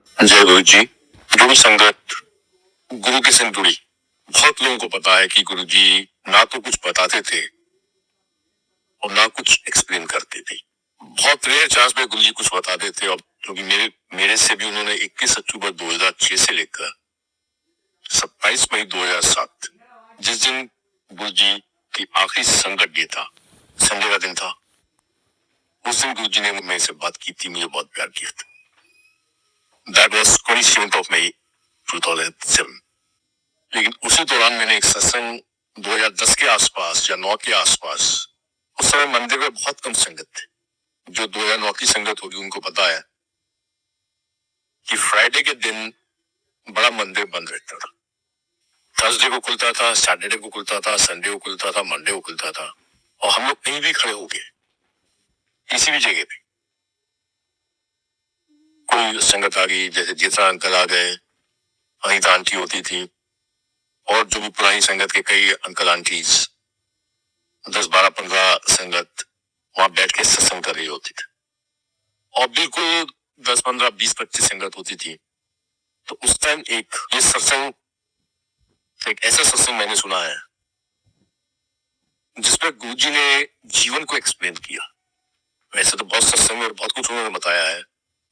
जय गुरु जी। गुरु संगत, गुरु के संग जुड़ी। बहुत लोगों को पता है कि गुरु जी ना तो कुछ बताते थे और ना कुछ एक्सप्लेन करते थे। बहुत रेयर चांस में गुरु जी कुछ बताते थे, और क्योंकि मेरे से भी उन्होंने 21 अक्टूबर 2006 से लेकर 27 मई 2007, जिस दिन गुरु जी की आखिरी संगत डे था, संडे का दिन था, उस दिन गुरु जी ने मेरे से बात की थी, मुझे बहुत प्यार किया था। That was 27th of May 2007। लेकिन उसी दौरान मैंने एक सत्संग 2010 के आसपास या 9 के आसपास, उस समय मंदिर में बहुत कम संगत थे। जो 2009 की संगत होगी उनको पता है कि फ्राइडे के दिन बड़ा मंदिर बंद रहता था। थर्सडे को खुलता था, सैटरडे को खुलता था, संडे को खुलता था, मंडे को खुलता था, और हम लोग कहीं भी खड़े हो गए, किसी भी जगह पे कोई संगत आ गई, जैसे जीता अंकल आ गए, अनिता आंटी होती थी, और जो भी पुरानी संगत के कई अंकल आंटीज, 10, 12, 15 संगत वहां बैठ के सत्संग कर रही होती थी, और बिल्कुल 10, 15, 20, 25 संगत होती थी। तो उस टाइम ये सत्संग, एक ऐसा सत्संग मैंने सुना है जिसमें गुरुजी ने जीवन को एक्सप्लेन किया। वैसे तो बहुत सत्संग और बहुत कुछ उन्होंने बताया है,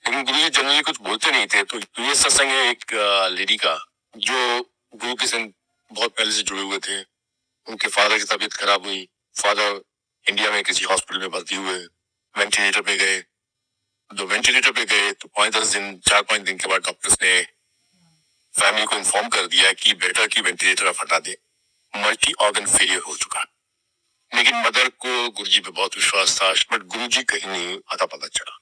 लेकिन गुरुजी जनरली कुछ बोलते नहीं थे। तो ये सत्संग है एक लेडी का, जो गुरु के संग बहुत पहले से जुड़े हुए थे। उनके फादर की तबीयत खराब हुई, फादर इंडिया में किसी हॉस्पिटल में भर्ती हुए, वेंटिलेटर पे गए। तो वेंटिलेटर पे गए तो 5-10 दिन, 4-5 दिन के बाद डॉक्टर्स ने फैमिली को इन्फॉर्म कर दिया कि बेटर की वेंटिलेटर आप हटा दे, मल्टी ऑर्गन फेलियर हो चुका। लेकिन मदर को गुरुजी पे बहुत विश्वास था, बट गुरुजी कहीं नहीं आता पता चला।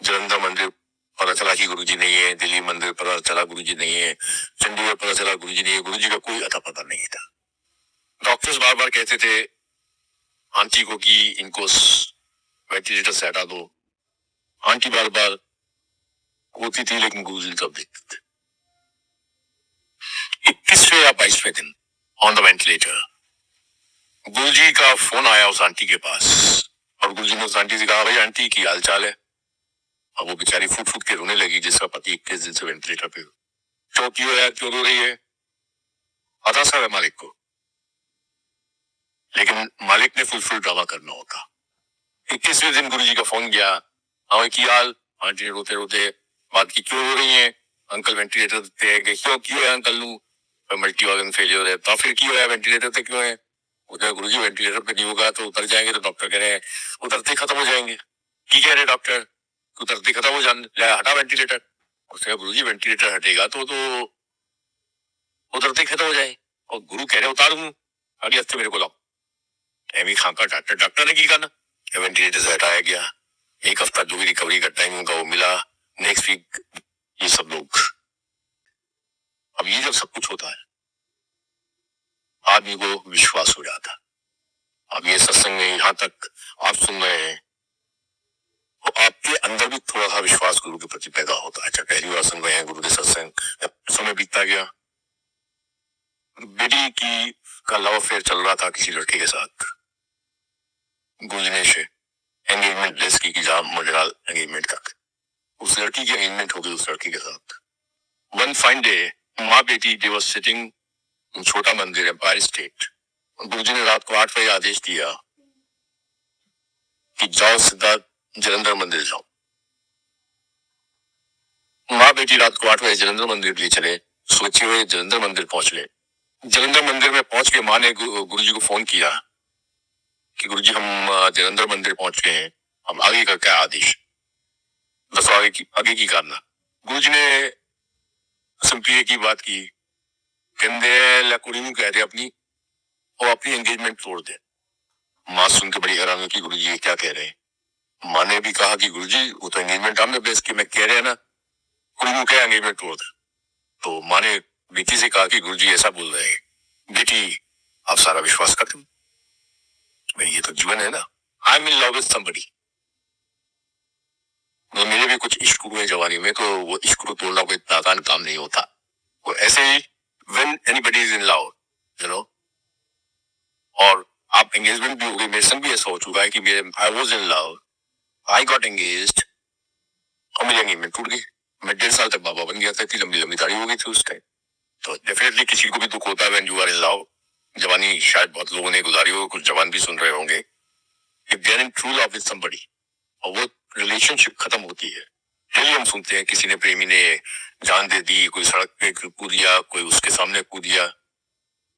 जलंधर मंदिर पता चला कि गुरुजी नहीं है, दिल्ली मंदिर पता चला गुरुजी नहीं है, चंडीगढ़ पता चला गुरुजी नहीं है, गुरुजी का कोई अता पता नहीं था। डॉक्टर्स बार बार कहते थे आंटी को कि इनको वेंटिलेटर से हटा दो, आंटी बार बार होती थी, लेकिन गुरुजी तब देखते थे। 21वें या 22वें दिन ऑन द वेंटिलेटर गुरुजी का फोन आया उस आंटी के पास, और गुरुजी ने उस आंटी से कहा, भाई आंटी की हाल चाल है। और वो बेचारी फूट फूट के रोने लगी, जिसका पति 21 दिन से वेंटिलेटर पे। तो क्यों है, क्यों रो रही है? पता सब है मालिक को, लेकिन मालिक ने फुल ड्रामा करना होता। 21वें दिन गुरुजी का फोन गया, हाँ की हाल? आंटी ने रोते रोते बात की, क्यों रो रही है? अंकल वेंटिलेटर पे है। क्यों है अंकल नू? मल्टी ऑर्गन फेलियर है। तो फिर क्यों है, वेंटिलेटर पे क्यों है? उधर गुरुजी वेंटिलेटर पे नहीं होगा तो उतर जाएंगे, तो डॉक्टर कह रहे हैं उतरते खत्म हो जाएंगे। की कह रहे डॉक्टर, उतरते खत्म हो जाने, हटा वेंटिलेटर। उसने गुरुजी वेंटिलेटर हटेगा तो उतरते खत्म हो जाए, और गुरु कह रहे उतारू, अगले हफ्ते मेरे को लाओ। एमी खां का डॉक्टर ने की करना, वेंटिलेटर से हटाया गया। एक हफ्ता जो भी रिकवरी का टाइम होगा वो मिला। नेक्स्ट वीक ये सब लोग, अब ये जब सब कुछ होता है आदमी को विश्वास हो जाता। अब ये सत्संग में यहां तक आप सुन रहे हैं तो आपके अंदर भी थोड़ा सा विश्वास गुरु के प्रति पैदा होता है। अच्छा, पहली बार सुन रहे हैं गुरु के सत्संग, समय बीतता गया, बेटी की का लव अफेयर चल रहा था किसी लड़के के साथ। गुरु ने से एंगेजमेंट लेस की मजेदार एंगेजमेंट तक उस लड़की की एंगेजमेंट हो गई उस लड़के के साथ। वन फाइन डे माँ बेटी दे वाज सिटिंग इन छोटा मंदिर एम्पायर स्टेट। गुरुजी ने रात को 8 बजे आदेश दिया कि जाओ सीधा जलंधर मंदिर जाओ। माँ बेटी रात को 8 बजे जलंधर मंदिर लिए चले, सोचे हुए जलंधर मंदिर पहुंच गए। जलंधर मंदिर में पहुंच के माँ ने गुरुजी को फोन किया कि गुरुजी हम जलंधर मंदिर पहुंच गए हैं, हम आगे का क्या आदेश, बस आगे की करना। गुरुजी ने सिंपली एक ही बात की, कहते कुड़ी नू कह रहे अपनी वो अपनी एंगेजमेंट तोड़ दे। माँ सुन के बड़ी हैरान हुई कि गुरुजी ये क्या कह रहे हैं। माँ ने भी कहा कि गुरुजी वो तो एंगेजमेंट हमने बेस की, मैं कह रहे हैं ना कुड़ी नू क्या एंगेजमेंट तोड़ दे। तो माँ ने बेटी से कहा कि गुरुजी ऐसा बोल रहे हैं, बेटी आप सारा विश्वास करते हो, भाई ये तो जीवन है ना। I am in love with somebody. मेरे भी कुछ इश्क हुए जवानी में, तो वो इश्क को तोड़ना कोई इतना आसान काम नहीं होता। वो ऐसे ही when anybody is in love, you know, और आप एंगेजमेंट भी हो गई। मेरे संग भी ऐसा हो चुका है कि मेरे I was in love, I got engaged और मेरी एंगेजमेंट टूट गई। मैं 1.5 साल तक बाबा बन गया था, इतनी लंबी लंबी दाढ़ी हो गई थी उस टाइम। तो डेफिनेटली किसी को भी दुख होता है when you are in love. जवानी शायद बहुत लोगों ने गुजारी हो, कुछ जवान भी सुन रहे होंगे। If they are in true love with somebody और वो रिलेशनशिप खत्म होती है, डेली हम सुनते हैं किसी ने प्रेमी ने जान दे दी, कोई सड़क पे कूद दिया, कोई उसके सामने कूद दिया।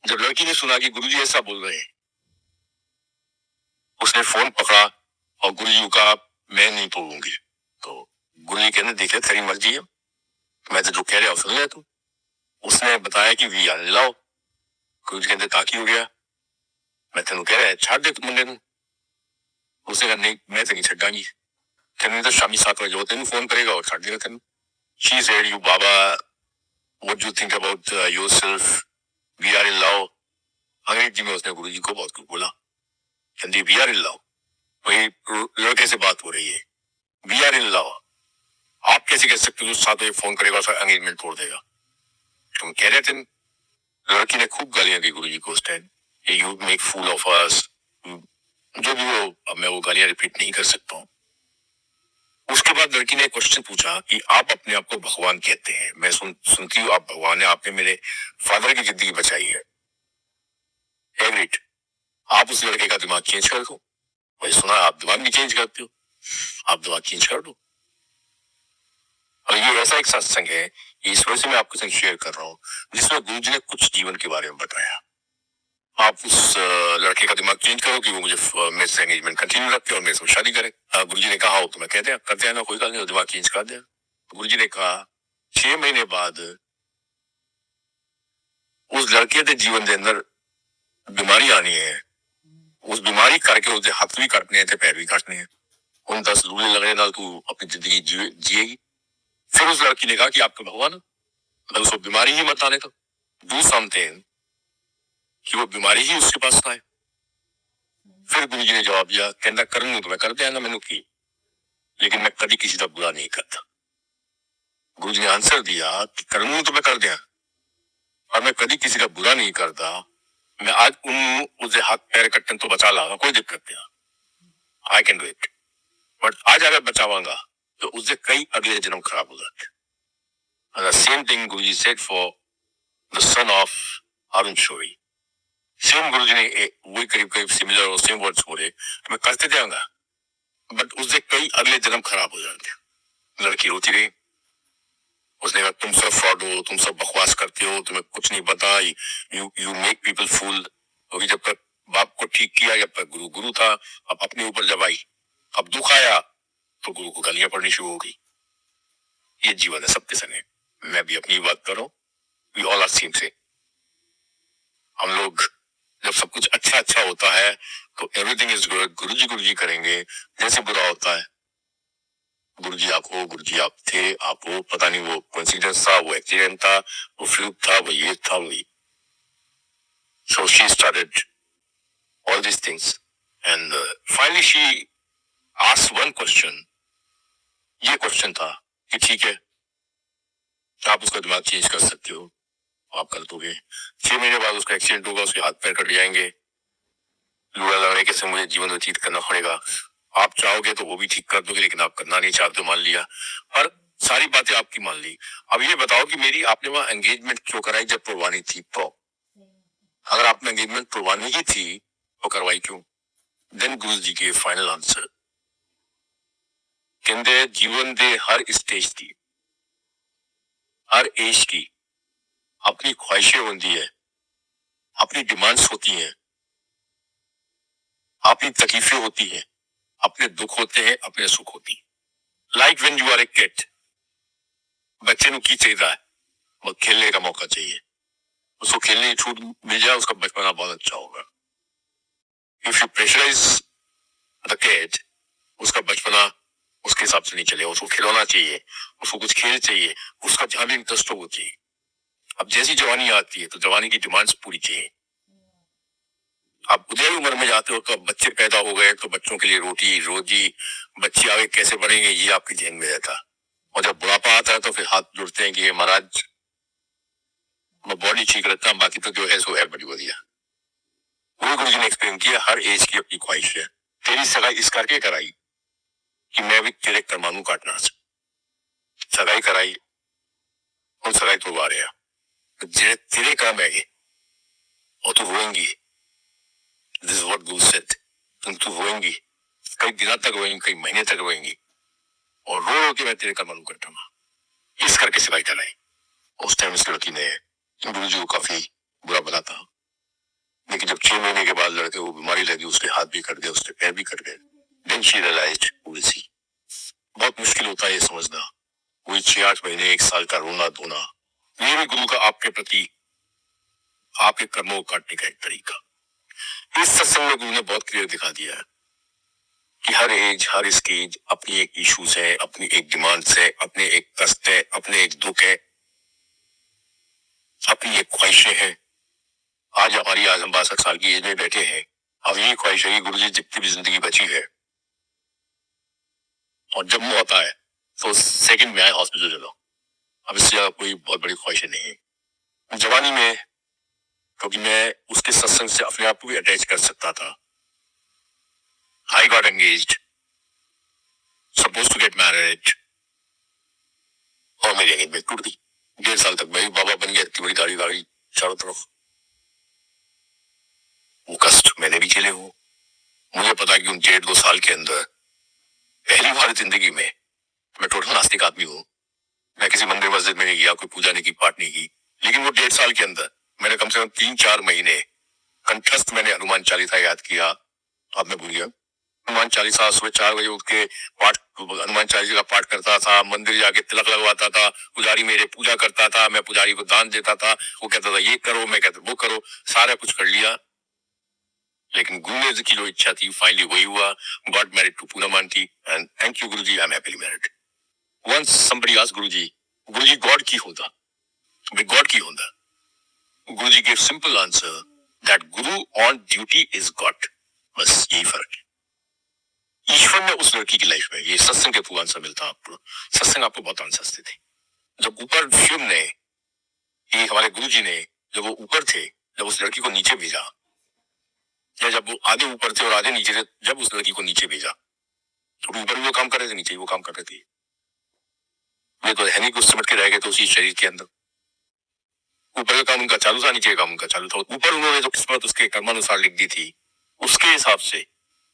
जब लड़की ने सुना कि गुरुजी ऐसा बोल रहे हैं, उसने फोन पकड़ा और गुरुजी को कहा मैं नहीं तोड़ूंगी। तो गुरुजी कहने देखे तेरी मर्जी है, मैं तो जो कह रहा हूं सुन ले तू। उसने बताया कि वी आर इन लव। गुरुजी कहते ताकि हो गया, मैं तेन कह रहा छाड़ दे तू मुंडे नूं। उसने कहा नहीं मैं तो नहीं छड्डांगी, तेन तो शामी 7 बजे वो तेन फोन करेगा और छाड़ देगा तेन। शी सेड यू बाबा what you think about yourself, we are in love. अंग्रेजी में उसने गुरुजी को बहुत कुछ बोला, कहती वी आर इन लव। वही लड़के से बात हो रही है, वी आर इन लव। आप कैसे कह सकते हो 7 बजे फोन करेगा और एंगेजमेंट तोड़ देगा? तुम कह रहे थे। लड़की ने खूब गालियां दी गुरुजी को उस time, you make fool of us, जो भी वो, अब मैं वो गालियां रिपीट नहीं कर सकता हूँ। उसके बाद लड़की ने क्वेश्चन पूछा कि आप अपने आप को भगवान कहते हैं, मैं सुनती हूँ आप भगवान है, आपने मेरे फादर की जिंदगी बचाई है, एग्रीड। आप उस लड़के का दिमाग चेंज कर दो। वही सुना आप दिमाग भी चेंज करते हो, आप दिमाग चेंज कर दो। और ये ऐसा एक सत्संग है, इस वजह से मैं आपके साथ शेयर कर रहा हूँ, जिसमें गुरुजी ने कुछ जीवन के बारे में बताया। आप उस लड़के का दिमाग चेंज करो कि वो मुझे मेरे से एंगेजमेंट कंटिन्यू रखे और मेरे से शादी करे। गुरुजी ने कहा हो तो मैं कहते हैं करते हैं ना, कोई बात नहीं, दिमाग चेंज कर दे। गुरुजी ने कहा 6 महीने बाद उस लड़के के जीवन के अंदर बीमारी आनी है, उस बीमारी करके उसे हाथ भी काटने हैं, पैर भी काटने हैं, उन 10 लूले लगने ना तू अपनी जिंदगी जिएगी। फिर उस लड़की ने कहा कि आपका भगवान मतलब उसको बीमारी ही मत आने तो डू समथिंग कि वो बीमारी ही उसके पास आए। फिर गुरु जी ने जवाब दिया, कहना करूंगा तो मैं कर दिया मैनू की, लेकिन मैं कभी किसी का बुरा नहीं करता। गुरु जी ने आंसर दिया कि करूंगा तो मैं कर दिया, और मैं कभी किसी का बुरा नहीं करता। मैं आज उसे हाथ पैर कट्टन तो बचा लाऊंगा, कोई दिक्कत नहीं, I can do it. But आज अगर बचावांगा तो उससे कई अगले जन्म खराब हो जाते। Same thing guru ji said for the son of Arun Shourie. Same guru ji ने वही करीब करीब सिमिलर और सेम वर्ड्स बोले, मैं करते जाऊंगा बट उससे कई अगले जन्म खराब हो जाते। लड़की रोती रही, उसने कहा तुम सब फ्रॉड हो, तुम सब बकवास करते हो, तुम्हें कुछ नहीं पता, यू मेक पीपल फूल। क्योंकि जब तक बाप को ठीक किया, जब तक गुरु गुरु था, अब अपने ऊपर जब आई, अब दुख आया तो गुरु को गालियां पड़नी शुरू हो गई। ये जीवन है सबके संग है। मैं भी अपनी बात कर रहा हूँ, वी ऑल आर सेम से। हम लोग जब सब कुछ अच्छा अच्छा होता है तो एवरीथिंग इज गुड, गुरु जी करेंगे। जैसे बुरा होता है, गुरु जी आप हो, गुरु जी आप थे, आप हो, पता नहीं वो कोइंसिडेंस था, वो एक्सीडेंट था, वो फ्लूक था, वो ये था, वही। So she started all these things and finally she asked one question। ये क्वेश्चन था कि ठीक है आप उसका दिमाग चेंज कर सकते हो, आप कर दोगे। 6 महीने बाद उसका एक्सीडेंट होगा, उसके हाथ पैर कट जाएंगे, लूड़ा लगने के से मुझे जीवन व्यतीत करना पड़ेगा। आप चाहोगे तो वो भी ठीक कर दोगे, लेकिन आप करना नहीं चाहते, मान लिया, और सारी बातें आपकी मान ली। अब ये बताओ कि मेरी आपने वहां एंगेजमेंट क्यों कराई जब पुरवानी थी? तो अगर आपने एंगेजमेंट पुरवानी ही थी तो करवाई क्यों? देन गुरु जी के फाइनल आंसर कहते जीवन दे हर स्टेज की, हर एज की अपनी ख्वाहिशें होती है, अपनी डिमांड्स होती हैं, अपनी तकलीफें होती हैं, अपने दुख होते हैं, अपने सुख होती है। Like when you are a kid, बच्चे को की चाहिए, वो खेलने का मौका चाहिए, उसको खेलने की छूट मिल जाए, उसका बचपना बहुत अच्छा होगा। If you pressurise the kid, उसका बचपना उसके हिसाब से नहीं चलेगा, उसको खिलौना चाहिए, उसको कुछ खेल चाहिए, उसका जहां भी इंटरेस्ट हो चाहिए। अब जैसी जवानी आती है तो जवानी की डिमांड्स पूरी चाहिए। आप उदय उम्र में जाते हो तो बच्चे पैदा हो गए तो बच्चों के लिए रोटी रोजी, बच्चे आगे कैसे बढ़ेंगे ये आपके ध्यान में रहता। और जब बुढ़ापा आता है तो फिर हाथ जुड़ते हैं कि महाराज बॉडी ठीक रहता है, बाकी तो जो है सो है बड़ी बढ़िया। वही गुरु जी ने एक्सप्लेन किया, हर एज की अपनी ख्वाहिश है। तेरी सगाई इस करके कराई कि मैं भी तेरे परमाणु काटना सगाई कराई और सगाई तोड़वा रहे हैं। जे तेरे काम है ये और तू रोएंगी। This is what Guru said, तुम रोएंगी, कई दिनों तक रोएंगी, कई महीने तक रोएंगी और रो रो के मैं तेरे कर्म करूंगा। इस करके सगाई कराई। उस टाइम इस लड़की ने गुरु जी को काफी बुरा बना था, लेकिन जब 6 महीने के बाद लड़के को बीमारी लगी, उसके हाथ भी कट गए, उसके पैर भी कट गए। Then she realized who is he। बहुत मुश्किल होता है ये समझना, वही 6-8 महीने 1 साल का रोना धोना, ये भी गुरु का आपके प्रति आपके कर्मों को काटने का एक तरीका। इस सत्संग में गुरु ने बहुत क्लियर दिखा दिया है कि हर एज हर स्टेज अपनी एक इश्यूज है, अपनी एक डिमांड्स है, अपने एक कष्ट है, अपने एक दुख है, अपनी एक ख्वाहिशें हैं। आज हम 62 साल की एज में बैठे हैं, अब यही ख्वाहिश है कि गुरु जी जितनी भी जिंदगी बची है और जब मौत आए तो सेकंड में आए हॉस्पिटल चलो। अब इससे ज्यादा कोई बहुत बड़ी ख्वाहिश नहीं है। जवानी में क्योंकि मैं उसके सत्संग से अपने आप को भी अटैच कर सकता था, I got engaged, supposed to get married, और मेरी एंगेजमेंट टूट गई। 1.5 साल तक मैं भी बाबा बन गया, इतनी बड़ी दाढ़ी चारों तरफ। वो कष्ट मैंने भी झेले हूँ। मुझे पता कि उन 1.5-2 साल के अंदर पहली बार जिंदगी में मैं टोटल नास्तिक आदमी हूँ। मैं किसी मंदिर मस्जिद में नहीं गया, कोई पूजा नहीं की, पाठ नहीं की, लेकिन वो 1.5 साल के अंदर मैंने कम से कम 3-4 महीने कंठस्थ मैंने हनुमान चालीसा याद किया। अब मैं भूल गया हनुमान चालीसा, सुबह 4 बजे उठ के पाठ, हनुमान चालीसा का पाठ करता था, मंदिर जाके तिलक लगवाता था, पुजारी मेरे पूजा करता था, मैं पुजारी को दान देता था, वो कहता था ये करो, मैं कहता वो करो, सारा कुछ कर लिया। लेकिन गुरु की जो इच्छा थी फाइनली वही हुआ। Got married to Poonam aunty and thank you Guru ji, I am happily married. Once somebody asked Guru ji god की होता, गॉड की होता, Guru ji give simple answer that guru on duty is god. बस यही फर्क है। ईश्वर ने उस लड़की की लाइफ में, ये सत्संग के थ्रू आंसर मिलता आपको, सत्संग आपको बहुत आंसर देते। जब ऊपर शिव ने, ये हमारे गुरु जी ने, जब वो ऊपर थे, जब उस लड़की को नीचे भेजा, या जब वो आधे ऊपर थे और आधे नीचे थे, जब उस लड़की को नीचे भेजा, तो ऊपर भी वो काम कर रहे थे, नीचे भी वो काम कर रहे थे। ये तो है नहीं कुछ सिमट के रह गए तो उसी शरीर के अंदर। ऊपर का काम उनका चालू था, नीचे का काम उनका चालू था। ऊपर उन्होंने जो किस्मत उसके कर्मानुसार लिख दी थी, उसके हिसाब से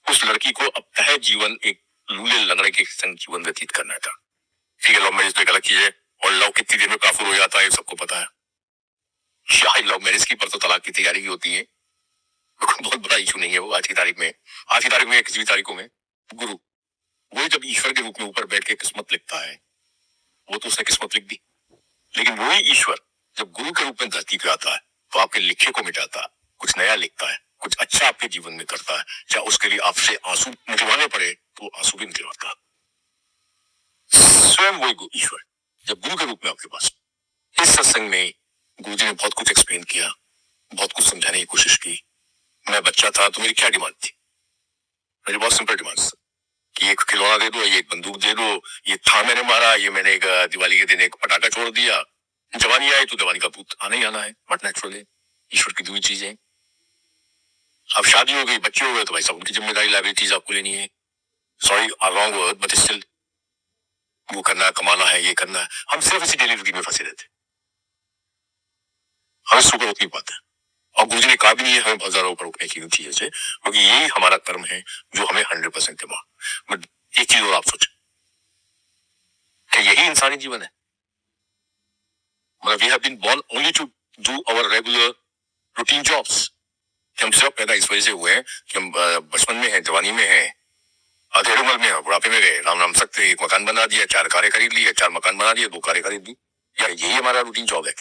उस लड़की को अब तय जीवन एक लूले लंगड़े के संग जीवन व्यतीत करना था। ठीक है, लव मैरिज तो एक अलग चीज है, और लव कितनी देर में काफुर हो जाता है सबको पता है। शायद लव मैरिज की पर तो तलाक की तैयारी की होती है, बहुत बड़ा इशू नहीं है वो। आज की तारीख में किसी भी तारीखों में गुरु वही जब ईश्वर के रूप में ऊपर बैठ के किस्मत लिखता है, वो तो उसने किस्मत लिख दी, लेकिन वही ईश्वर जब गुरु के रूप में धरती पे आता है तो आपके लिखे को मिटाता है, कुछ नया लिखता है, कुछ अच्छा आपके जीवन में करता है। चाहे उसके लिए आपसे आंसू निकलवाने पड़े तो आंसू भी निकलवाता है। स्वयं वही ईश्वर जब गुरु के रूप में आपके पास। इस सत्संग में गुरु जी ने बहुत कुछ एक्सप्लेन किया, बहुत कुछ समझाने की कोशिश की। मैं बच्चा था तो मेरी क्या डिमांड थी? मेरी बहुत सिंपल डिमांड था कि एक खिलौना दे दो, ये एक बंदूक दे दो, ये था मैंने मारा, ये मैंने एक दिवाली के दिन एक पटाखा छोड़ दिया। जवानी आई तो जवानी का भूत आना ही आना है, बट नेचुरली ईश्वर की दी हुई चीजें। अब शादी हो गई, बच्चे हो गए, तो भाई सब उनकी जिम्मेदारी, लायबिलिटीज आपको लेनी है। Sorry wrong word, but still वो करना है, कमाना है, ये करना है। हम सिर्फ इसी डेली रूटीन में फंसे रहते, हमें सुपर उठ नहीं पाते। और गुरु जी ने कहा भी नहीं है हमें बहुत ज्यादा ऊपर उठने की चीजों से, क्योंकि यही हमारा कर्म है जो हमें 100% दिमाग। बट एक चीज और आप सोचें कि यही इंसानी जीवन है। मतलब we have been born only to do our regular routine jobs. हम सिर्फ पैदा इस वजह से हुए हैं कि हम बचपन में हैं, जवानी में हैं, अधेड़ उम्र में, बुढ़ापे में गए, राम राम सकते, एक मकान बना दिया, 4 कारें खरीद ली, 4 मकान बना दिए, 2 कारें खरीद ली। या यही हमारा रूटीन जॉब है?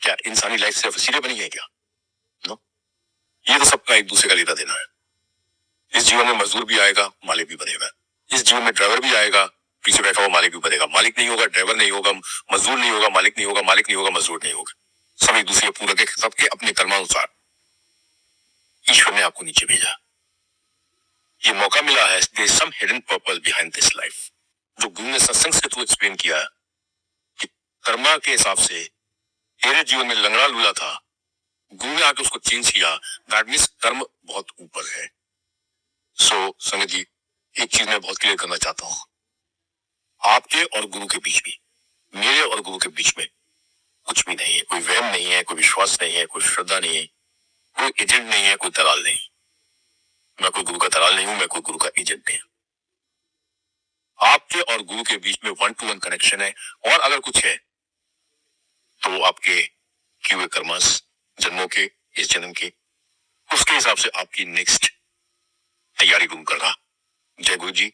क्या इंसानी लाइफ सिर्फ इसीलिए बनी है क्या? नो, ये तो सबका एक दूसरे का लेना देना है। इस जीवन में मजदूर भी आएगा, मालिक भी बनेगा। इस जीवन में ड्राइवर भी आएगा, पीछे बैठा हुआ मालिक भी बनेगा। मालिक नहीं होगा, ड्राइवर नहीं होगा, मजदूर नहीं होगा, मालिक नहीं होगा, मालिक नहीं होगा, मजदूर नहीं होगा। सब एक दूसरे पूरक है, सबके अपने कर्मानुसार ईश्वर ने आपको नीचे भेजा। ये मौका मिला है, there is some hidden purpose behind this life. जो गुरु ने सत्संग से थ्रू एक्सप्लेन किया कि कर्मा के हिसाब से तेरे जीवन में लंगड़ा लूला था, गुरु ने आके उसको चेंज किया। दैट मींस कर्म बहुत ऊपर है। सो संगत जी, एक चीज मैं बहुत क्लियर करना चाहता हूं, आपके मेरे और गुरु के बीच में, मेरे और गुरु के बीच में कुछ भी नहीं है, कोई वहम नहीं है, कोई विश्वास नहीं है, कोई श्रद्धा नहीं है, कोई एजेंट नहीं है, कोई दलाल नहीं। मैं कोई गुरु का दलाल नहीं हूं, मैं कोई गुरु का एजेंट नहीं हूं। आपके और गुरु के बीच में 1-to-1 कनेक्शन है, और अगर कुछ है तो आपके किए हुए कर्मस, जन्मों के, इस जन्म के, उसके हिसाब से आपकी नेक्स्ट तैयारी गुरु कर रहा। जय गुरु जी।